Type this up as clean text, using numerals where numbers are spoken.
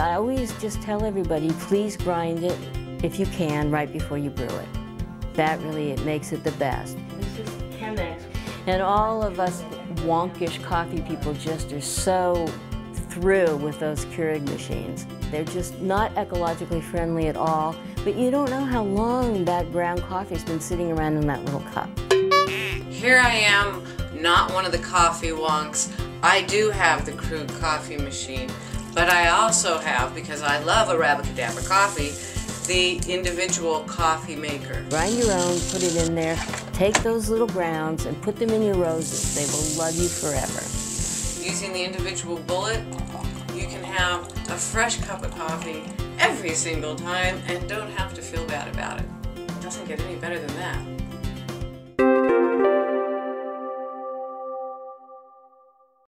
I always just tell everybody, please grind it, if you can, right before you brew it. That really, it makes it the best. This is Chemex. And all of us wonkish coffee people just are so through with those Keurig machines. They're just not ecologically friendly at all, but you don't know how long that ground coffee's been sitting around in that little cup. Here I am, not one of the coffee wonks. I do have the Krug coffee machine, but I also have, because I love Arabicadabra coffee, the individual coffee maker. Grind your own, put it in there, take those little grounds and put them in your roses. They will love you forever. Using the individual bullet, you can have a fresh cup of coffee every single time and don't have to feel bad about it. It doesn't get any better than that.